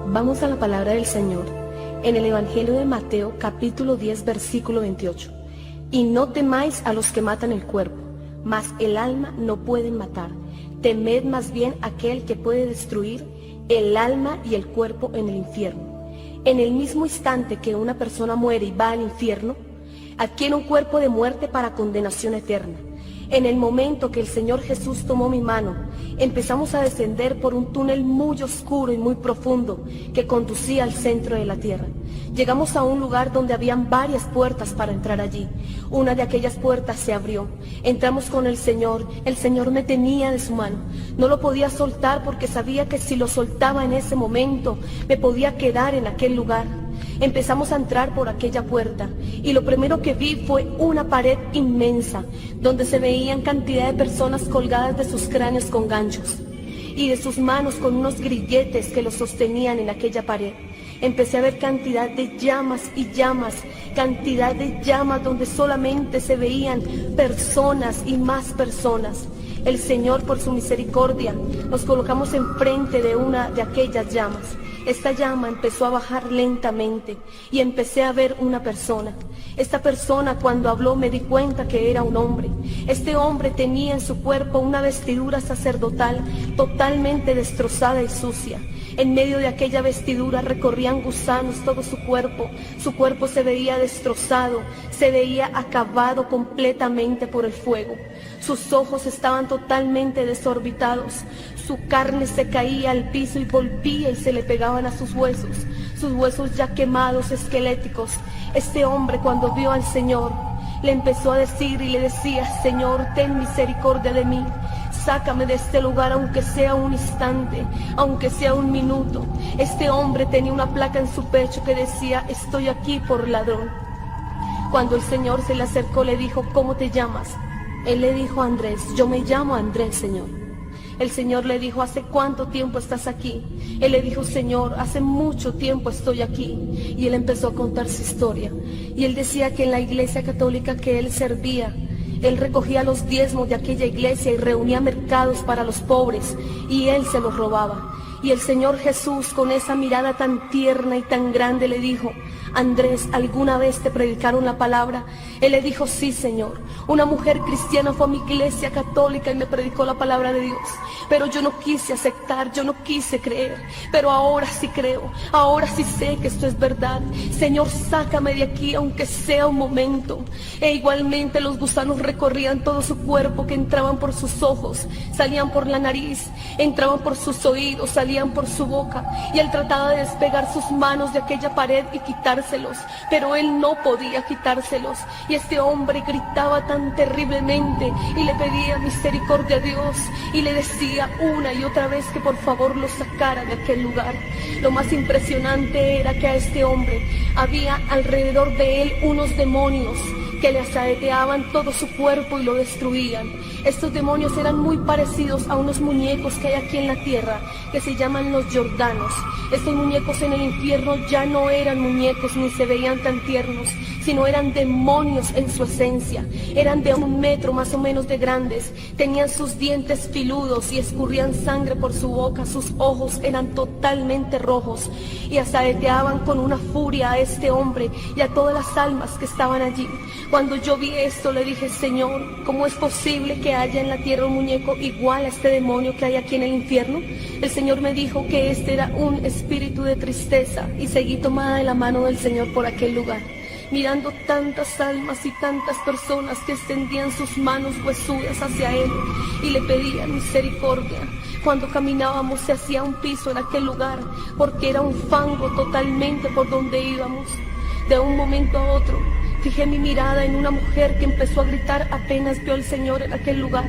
Vamos a la palabra del Señor en el Evangelio de Mateo, capítulo 10, versículo 28. Y no temáis a los que matan el cuerpo, mas el alma no pueden matar. Temed más bien aquel que puede destruir el alma y el cuerpo en el infierno. En el mismo instante que una persona muere y va al infierno, adquiere un cuerpo de muerte para condenación eterna. En el momento que el Señor Jesús tomó mi mano, empezamos a descender por un túnel muy oscuro y muy profundo que conducía al centro de la tierra. Llegamos a un lugar donde habían varias puertas para entrar allí. Una de aquellas puertas se abrió. Entramos con el Señor me tenía de su mano. No lo podía soltar porque sabía que si lo soltaba en ese momento, me podía quedar en aquel lugar. Empezamos a entrar por aquella puerta y lo primero que vi fue una pared inmensa donde se veían cantidad de personas colgadas de sus cráneos con ganchos y de sus manos con unos grilletes que los sostenían en aquella pared. Empecé a ver cantidad de llamas y llamas, cantidad de llamas donde solamente se veían personas y más personas. El Señor, por su misericordia, nos colocamos enfrente de una de aquellas llamas. Esta llama empezó a bajar lentamente y empecé a ver una persona. Esta persona, cuando habló, me di cuenta que era un hombre. Este hombre tenía en su cuerpo una vestidura sacerdotal totalmente destrozada y sucia. En medio de aquella vestidura recorrían gusanos todo su cuerpo se veía destrozado, se veía acabado completamente por el fuego. Sus ojos estaban totalmente desorbitados, su carne se caía al piso y volvía y se le pegaban a sus huesos ya quemados, esqueléticos. Este hombre, cuando vio al Señor, le empezó a decir y le decía: Señor, ten misericordia de mí. Sácame de este lugar, aunque sea un instante, aunque sea un minuto. Este hombre tenía una placa en su pecho que decía: estoy aquí por ladrón. Cuando el Señor se le acercó, le dijo: ¿cómo te llamas? Él le dijo: Andrés. Yo me llamo Andrés, Señor. El Señor le dijo: ¿hace cuánto tiempo estás aquí? Él le dijo: Señor, hace mucho tiempo estoy aquí. Y él empezó a contar su historia. Y él decía que en la iglesia católica que él servía, él recogía los diezmos de aquella iglesia y reunía mercados para los pobres, y él se los robaba. Y el Señor Jesús, con esa mirada tan tierna y tan grande, le dijo: Andrés, ¿alguna vez te predicaron la palabra? Él le dijo: sí, Señor. Una mujer cristiana fue a mi iglesia católica y me predicó la palabra de Dios, pero yo no quise aceptar, yo no quise creer, pero ahora sí creo, ahora sí sé que esto es verdad. Señor, sácame de aquí, aunque sea un momento. E igualmente los gusanos recorrían todo su cuerpo, que entraban por sus ojos, salían por la nariz, entraban por sus oídos, salían por su boca, y él trataba de despegar sus manos de aquella pared y quitárselos, pero él no podía quitárselos. Y este hombre gritaba tan terriblemente y le pedía misericordia a Dios y le decía una y otra vez que por favor lo sacara de aquel lugar. Lo más impresionante era que a este hombre había alrededor de él unos demonios que le asaeteaban todo su cuerpo y lo destruían. Estos demonios eran muy parecidos a unos muñecos que hay aquí en la tierra, que se llaman los Jordanos. Estos muñecos en el infierno ya no eran muñecos ni se veían tan tiernos, sino eran demonios en su esencia. Eran de 1 metro más o menos de grandes, tenían sus dientes filudos y escurrían sangre por su boca, sus ojos eran totalmente rojos y asaeteaban con una furia a este hombre y a todas las almas que estaban allí. Cuando yo vi esto, le dije: Señor, ¿cómo es posible que haya en la tierra un muñeco igual a este demonio que hay aquí en el infierno? El Señor me dijo que este era un espíritu de tristeza, y seguí tomada de la mano del Señor por aquel lugar, mirando tantas almas y tantas personas que extendían sus manos huesudas hacia Él y le pedían misericordia. Cuando caminábamos se hacía un piso en aquel lugar, porque era un fango totalmente por donde íbamos. De un momento a otro, fijé mi mirada en una mujer que empezó a gritar apenas vio al Señor en aquel lugar.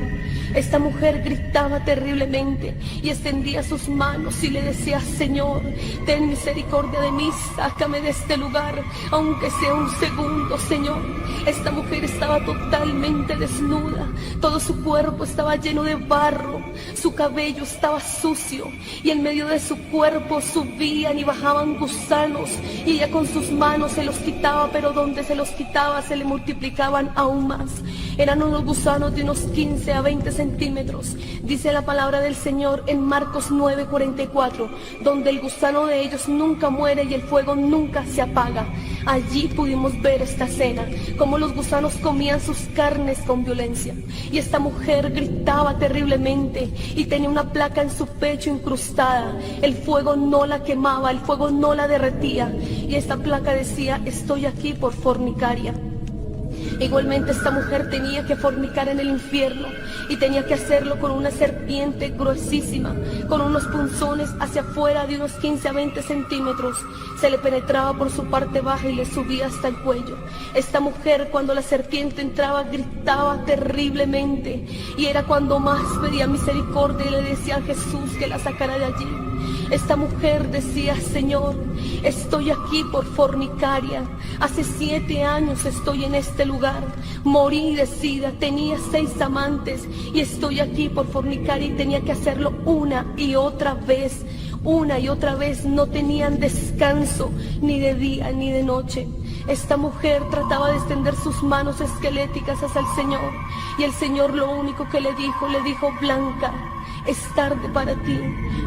Esta mujer gritaba terriblemente y extendía sus manos y le decía: Señor, ten misericordia de mí, sácame de este lugar, aunque sea un segundo, Señor. Esta mujer estaba totalmente desnuda, todo su cuerpo estaba lleno de barro, su cabello estaba sucio y en medio de su cuerpo subían y bajaban gusanos, y ella con sus manos se los quitaba, pero donde se los quitaba se le multiplicaban aún más. Eran unos gusanos de unos 15 a 20 centímetros. Dice la palabra del Señor en Marcos 9:44, donde el gusano de ellos nunca muere y el fuego nunca se apaga. Allí pudimos ver esta escena, cómo los gusanos comían sus carnes con violencia. Y esta mujer gritaba terriblemente y tenía una placa en su pecho incrustada. El fuego no la quemaba, el fuego no la derretía. Y esta placa decía: estoy aquí por fornicaria. Igualmente esta mujer tenía que fornicar en el infierno y tenía que hacerlo con una serpiente gruesísima, con unos punzones hacia afuera de unos 15 a 20 centímetros. Se le penetraba por su parte baja y le subía hasta el cuello. Esta mujer, cuando la serpiente entraba, gritaba terriblemente, y era cuando más pedía misericordia y le decía a Jesús que la sacara de allí. Esta mujer decía: Señor, estoy aquí por fornicaria. Hace 7 años estoy en este lugar. Morí de sida, tenía 6 amantes y estoy aquí por fornicaria, y tenía que hacerlo una y otra vez. Una y otra vez, no tenían descanso ni de día ni de noche. Esta mujer trataba de extender sus manos esqueléticas hacia el Señor, y el Señor lo único que le dijo: Blanca, es tarde para ti,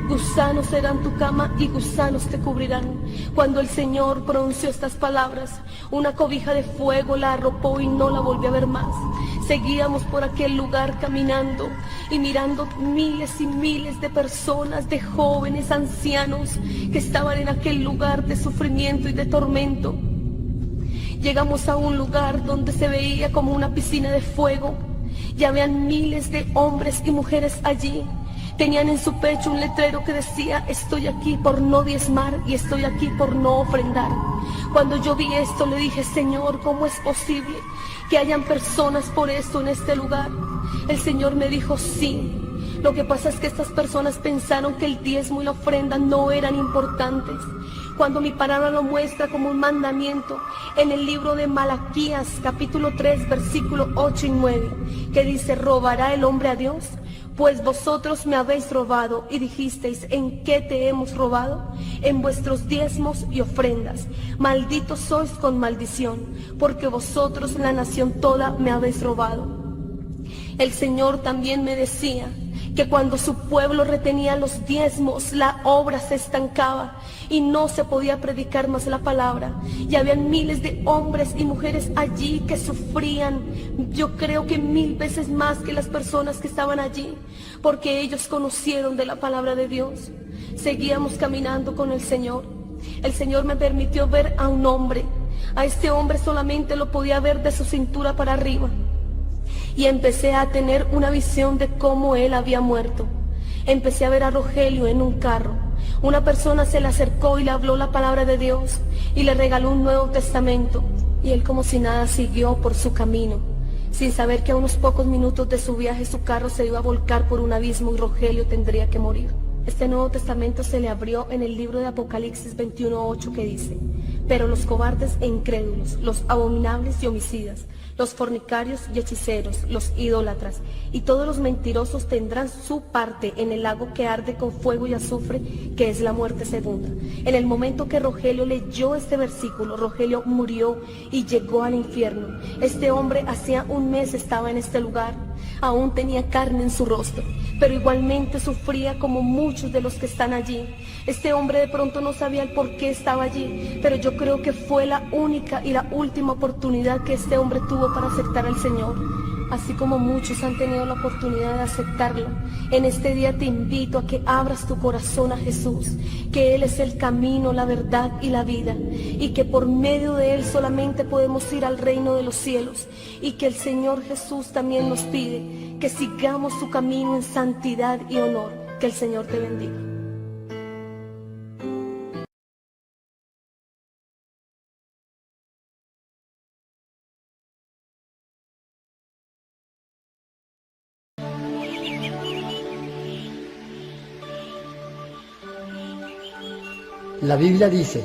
gusanos serán tu cama y gusanos te cubrirán. Cuando el Señor pronunció estas palabras, una cobija de fuego la arropó y no la volvió a ver más. Seguíamos por aquel lugar caminando y mirando miles y miles de personas, de jóvenes, ancianos, que estaban en aquel lugar de sufrimiento y de tormento. Llegamos a un lugar donde se veía como una piscina de fuego, y habían miles de hombres y mujeres allí. Tenían en su pecho un letrero que decía: estoy aquí por no diezmar y estoy aquí por no ofrendar. Cuando yo vi esto, le dije: Señor, ¿cómo es posible que hayan personas por esto en este lugar? El Señor me dijo: sí. Lo que pasa es que estas personas pensaron que el diezmo y la ofrenda no eran importantes, cuando mi palabra lo muestra como un mandamiento en el libro de Malaquías, capítulo 3, versículo 8 y 9, que dice: ¿robará el hombre a Dios? Pues vosotros me habéis robado, y dijisteis: ¿en qué te hemos robado? En vuestros diezmos y ofrendas. Malditos sois con maldición, porque vosotros, la nación toda, me habéis robado. El Señor también me decía que cuando su pueblo retenía los diezmos, la obra se estancaba y no se podía predicar más la palabra. Y habían miles de hombres y mujeres allí que sufrían, yo creo que 1000 veces más que las personas que estaban allí, porque ellos conocieron de la palabra de Dios. Seguíamos caminando con el Señor. El Señor me permitió ver a un hombre. A este hombre solamente lo podía ver de su cintura para arriba. Y empecé a tener una visión de cómo él había muerto. Empecé a ver a Rogelio en un carro. Una persona se le acercó y le habló la palabra de Dios y le regaló un Nuevo Testamento. Y él, como si nada, siguió por su camino, sin saber que a unos pocos minutos de su viaje su carro se iba a volcar por un abismo y Rogelio tendría que morir. Este Nuevo Testamento se le abrió en el libro de Apocalipsis 21:8, que dice: pero los cobardes e incrédulos, los abominables y homicidas, los fornicarios y hechiceros, los idólatras y todos los mentirosos tendrán su parte en el lago que arde con fuego y azufre, que es la muerte segunda. En el momento que Rogelio leyó este versículo, Rogelio murió y llegó al infierno. Este hombre hacía 1 mes estaba en este lugar. Aún tenía carne en su rostro, pero igualmente sufría como muchos de los que están allí. Este hombre de pronto no sabía el por qué estaba allí, pero yo creo que fue la única y la última oportunidad que este hombre tuvo para aceptar al Señor. Así como muchos han tenido la oportunidad de aceptarlo, en este día te invito a que abras tu corazón a Jesús, que Él es el camino, la verdad y la vida, y que por medio de Él solamente podemos ir al reino de los cielos, y que el Señor Jesús también nos pide que sigamos su camino en santidad y honor. Que el Señor te bendiga. La Biblia dice,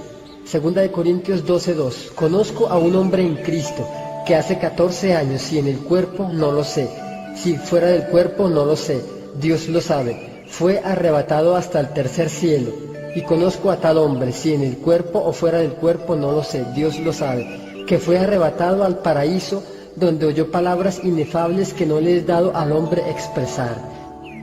2 Corintios 12:2, conozco a un hombre en Cristo que hace 14 años, si en el cuerpo no lo sé, si fuera del cuerpo no lo sé, Dios lo sabe, fue arrebatado hasta el tercer cielo. Y conozco a tal hombre, si en el cuerpo o fuera del cuerpo no lo sé, Dios lo sabe, que fue arrebatado al paraíso donde oyó palabras inefables que no le es dado al hombre expresar.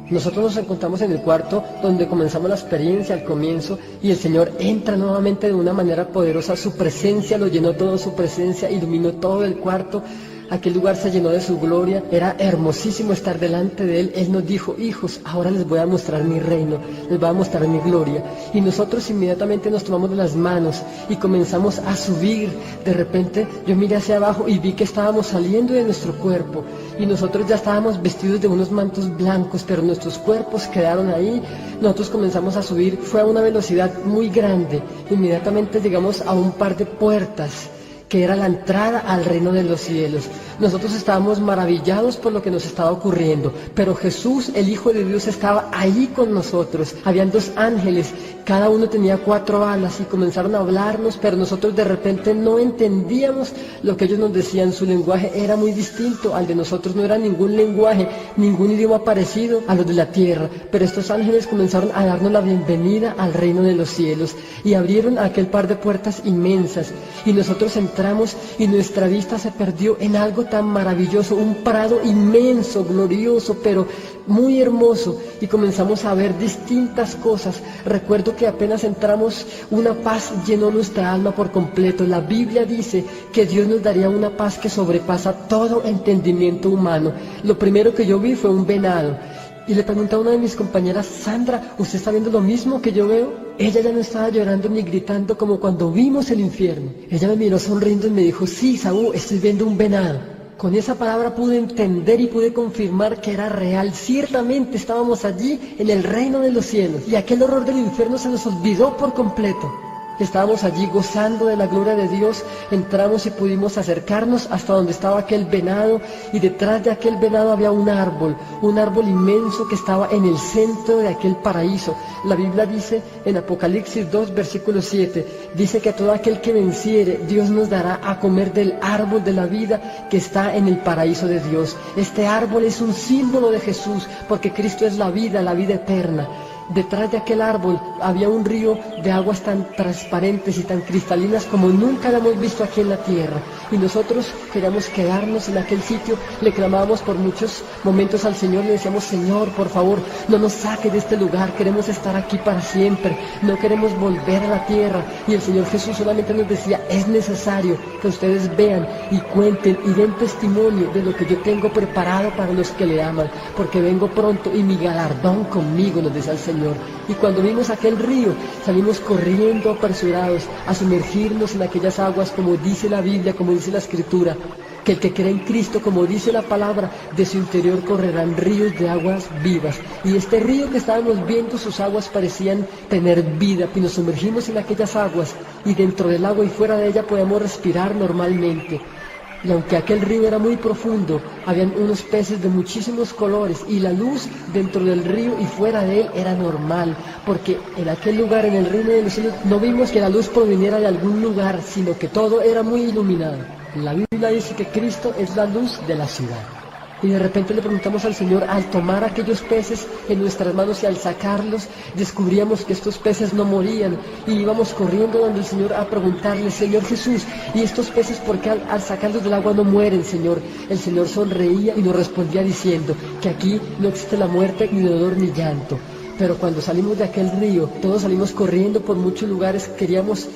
Nosotros nos encontramos en el cuarto donde comenzamos la experiencia al comienzo y el Señor entra nuevamente de una manera poderosa. Su presencia lo llenó todo, su presencia iluminó todo el cuarto. Aquel lugar se llenó de su gloria, era hermosísimo estar delante de Él. Él nos dijo: hijos, ahora les voy a mostrar mi reino, les voy a mostrar mi gloria. Y nosotros inmediatamente nos tomamos de las manos y comenzamos a subir. De repente yo miré hacia abajo y vi que estábamos saliendo de nuestro cuerpo y nosotros ya estábamos vestidos de unos mantos blancos, pero nuestros cuerpos quedaron ahí. Nosotros comenzamos a subir, fue a una velocidad muy grande. Inmediatamente llegamos a un par de puertas que era la entrada al reino de los cielos. Nosotros estábamos maravillados por lo que nos estaba ocurriendo, pero Jesús, el Hijo de Dios, estaba ahí con nosotros. Habían 2 ángeles, cada uno tenía 4 alas y comenzaron a hablarnos, pero nosotros de repente no entendíamos lo que ellos nos decían. Su lenguaje era muy distinto al de nosotros, no era ningún lenguaje, ningún idioma parecido a los de la tierra, pero estos ángeles comenzaron a darnos la bienvenida al reino de los cielos y abrieron aquel par de puertas inmensas y nosotros entramos y nuestra vista se perdió en algo tan maravilloso, un prado inmenso, glorioso, pero muy hermoso, y comenzamos a ver distintas cosas. Recuerdo que apenas entramos, una paz llenó nuestra alma por completo. La Biblia dice que Dios nos daría una paz que sobrepasa todo entendimiento humano. Lo primero que yo vi fue un venado. Y le pregunté a una de mis compañeras: Sandra, ¿usted está viendo lo mismo que yo veo? Ella ya no estaba llorando ni gritando como cuando vimos el infierno. Ella me miró sonriendo y me dijo: sí, Saúl, estoy viendo un venado. Con esa palabra pude entender y pude confirmar que era real. Ciertamente estábamos allí en el reino de los cielos y aquel horror del infierno se nos olvidó por completo. Estábamos allí gozando de la gloria de Dios. Entramos y pudimos acercarnos hasta donde estaba aquel venado, y detrás de aquel venado había un árbol inmenso que estaba en el centro de aquel paraíso. La Biblia dice en Apocalipsis 2, versículo 7, dice que a todo aquel que venciere, Dios nos dará a comer del árbol de la vida que está en el paraíso de Dios. Este árbol es un símbolo de Jesús, porque Cristo es la vida eterna. Detrás de aquel árbol había un río de aguas tan transparentes y tan cristalinas como nunca la hemos visto aquí en la tierra. Y nosotros queríamos quedarnos en aquel sitio. Le clamábamos por muchos momentos al Señor, le decíamos: Señor, por favor, no nos saque de este lugar, queremos estar aquí para siempre, no queremos volver a la tierra. Y el Señor Jesús solamente nos decía: es necesario que ustedes vean y cuenten y den testimonio de lo que yo tengo preparado para los que le aman, porque vengo pronto y mi galardón conmigo, nos decía el Señor. Y cuando vimos aquel río, salimos corriendo apresurados a sumergirnos en aquellas aguas, como dice la Biblia, como dice la Escritura, que el que cree en Cristo, como dice la palabra, de su interior correrán ríos de aguas vivas. Y este río que estábamos viendo, sus aguas parecían tener vida, y nos sumergimos en aquellas aguas, y dentro del agua y fuera de ella podíamos respirar normalmente. Y aunque aquel río era muy profundo, habían unos peces de muchísimos colores, y la luz dentro del río y fuera de él era normal, porque en aquel lugar, en el reino de los cielos, no vimos que la luz proviniera de algún lugar, sino que todo era muy iluminado. La Biblia dice que Cristo es la luz de la ciudad. Y de repente le preguntamos al Señor, al tomar aquellos peces en nuestras manos y al sacarlos, descubríamos que estos peces no morían, y íbamos corriendo donde el Señor a preguntarle: Señor Jesús, ¿y estos peces por qué al sacarlos del agua no mueren, Señor? El Señor sonreía y nos respondía diciendo que aquí no existe la muerte, ni dolor, ni llanto. Pero cuando salimos de aquel río, todos salimos corriendo por muchos lugares, queríamos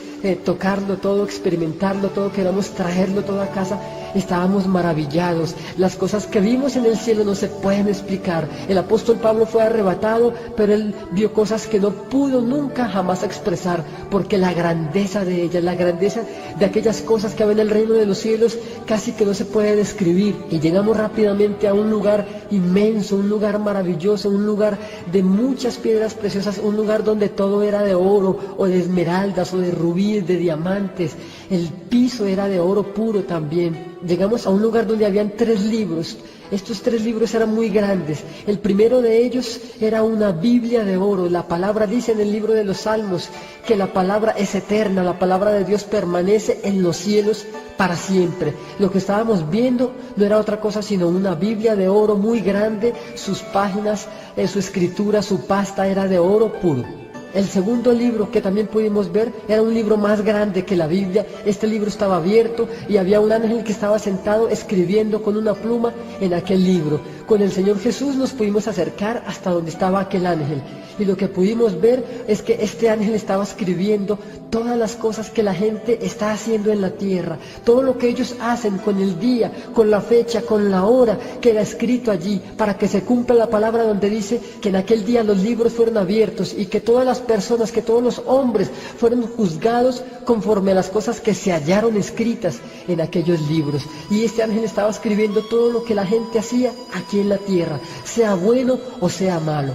tocarlo todo, experimentarlo todo, queríamos traerlo todo a casa. Estábamos maravillados. Las cosas que vimos en el cielo no se pueden explicar. El apóstol Pablo fue arrebatado, pero él vio cosas que no pudo nunca jamás expresar, porque la grandeza de ellas, la grandeza de aquellas cosas que había en el reino de los cielos, casi que no se puede describir. Y llegamos rápidamente a un lugar inmenso, un lugar maravilloso, un lugar de muchas piedras preciosas, un lugar donde todo era de oro, o de esmeraldas, o de rubíes, de diamantes. El piso era de oro puro también. Llegamos a un lugar donde habían 3 libros. Estos 3 libros eran muy grandes. El primero de ellos era una Biblia de oro. La palabra dice en el libro de los Salmos que la palabra es eterna, la palabra de Dios permanece en los cielos para siempre. Lo que estábamos viendo no era otra cosa sino una Biblia de oro muy grande. Sus páginas, su escritura, su pasta era de oro puro. El segundo libro que también pudimos ver era un libro más grande que la Biblia. Este libro estaba abierto y había un ángel que estaba sentado escribiendo con una pluma en aquel libro. Con el Señor Jesús nos pudimos acercar hasta donde estaba aquel ángel. Y lo que pudimos ver es que este ángel estaba escribiendo todas las cosas que la gente está haciendo en la tierra. Todo lo que ellos hacen con el día, con la fecha, con la hora, queda escrito allí para que se cumpla la palabra donde dice que en aquel día los libros fueron abiertos y que todas las personas, que todos los hombres fueron juzgados conforme a las cosas que se hallaron escritas en aquellos libros. Y este ángel estaba escribiendo todo lo que la gente hacía aquí en la tierra, sea bueno o sea malo.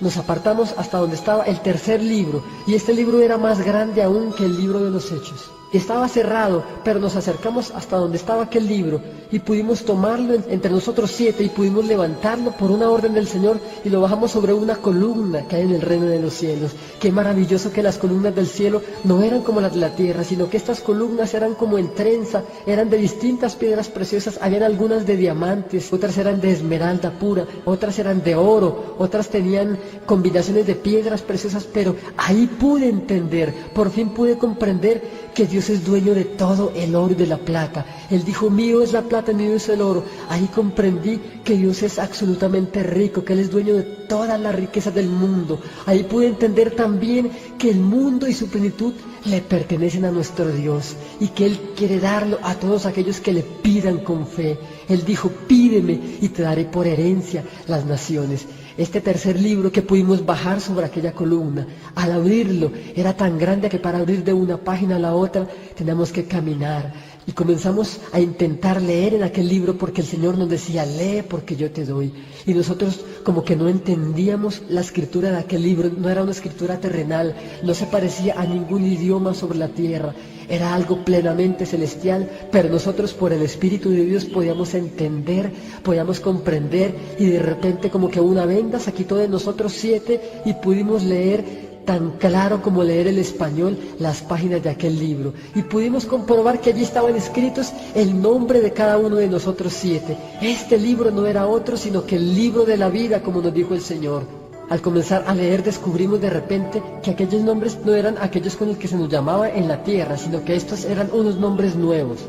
Nos apartamos hasta donde estaba el tercer libro, y este libro era más grande aún que el libro de los Hechos. Estaba cerrado, pero nos acercamos hasta donde estaba aquel libro y pudimos tomarlo entre nosotros 7 y pudimos levantarlo por una orden del Señor y lo bajamos sobre una columna que hay en el reino de los cielos. Qué maravilloso que las columnas del cielo no eran como las de la tierra, sino que estas columnas eran como en trenza, eran de distintas piedras preciosas. Habían algunas de diamantes, otras eran de esmeralda pura, otras eran de oro, otras tenían combinaciones de piedras preciosas, pero ahí pude entender, por fin pude comprender que Dios es dueño de todo el oro y de la plata. Él dijo, mío es la plata, mío es el oro. Ahí comprendí que Dios es absolutamente rico, que Él es dueño de todas las riquezas del mundo. Ahí pude entender también que el mundo y su plenitud le pertenecen a nuestro Dios y que Él quiere darlo a todos aquellos que le pidan con fe. Él dijo, pídeme y te daré por herencia las naciones. Este tercer libro que pudimos bajar sobre aquella columna, al abrirlo, era tan grande que para abrir de una página a la otra teníamos que caminar. Y comenzamos a intentar leer en aquel libro porque el Señor nos decía, lee porque yo te doy. Y nosotros como que no entendíamos la escritura de aquel libro, no era una escritura terrenal, no se parecía a ningún idioma sobre la tierra, era algo plenamente celestial, pero nosotros por el Espíritu de Dios podíamos entender, podíamos comprender, y de repente como que una venda se quitó de nosotros 7 y pudimos leer tan claro como leer el español las páginas de aquel libro, y pudimos comprobar que allí estaban escritos el nombre de cada uno de nosotros 7. Este libro no era otro sino que el libro de la vida, como nos dijo el Señor. Al comenzar a leer descubrimos de repente que aquellos nombres no eran aquellos con los que se nos llamaba en la tierra, sino que estos eran unos nombres nuevos,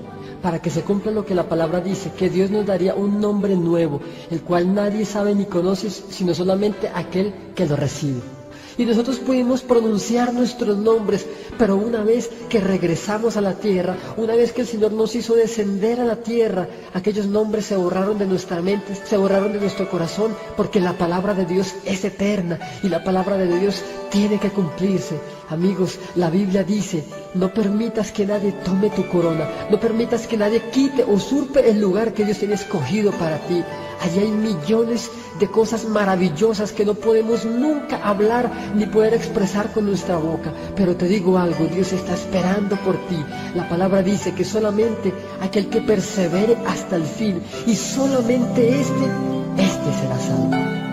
para que se cumpla lo que la palabra dice, que Dios nos daría un nombre nuevo, el cual nadie sabe ni conoce, sino solamente aquel que lo recibe. Y nosotros pudimos pronunciar nuestros nombres, pero una vez que regresamos a la tierra, una vez que el Señor nos hizo descender a la tierra, aquellos nombres se borraron de nuestra mente, se borraron de nuestro corazón, porque la palabra de Dios es eterna y la palabra de Dios tiene que cumplirse. Amigos, la Biblia dice, no permitas que nadie tome tu corona, no permitas que nadie quite o usurpe el lugar que Dios tiene escogido para ti. Allí hay millones de cosas maravillosas que no podemos nunca hablar ni poder expresar con nuestra boca. Pero te digo algo, Dios está esperando por ti. La palabra dice que solamente aquel que persevere hasta el fin, y solamente este será salvo.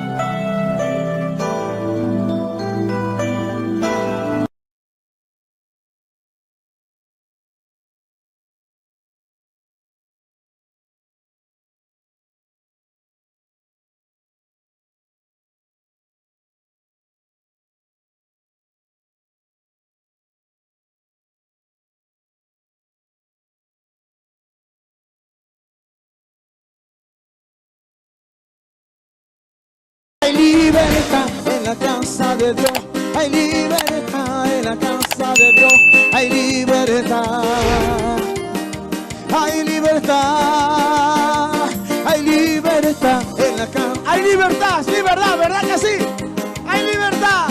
Hay libertad en la casa de Dios, hay libertad en la casa de Dios, hay libertad, hay libertad, hay libertad en la casa, hay libertad, sí, verdad, ¿verdad que sí? Hay libertad,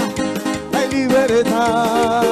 hay libertad.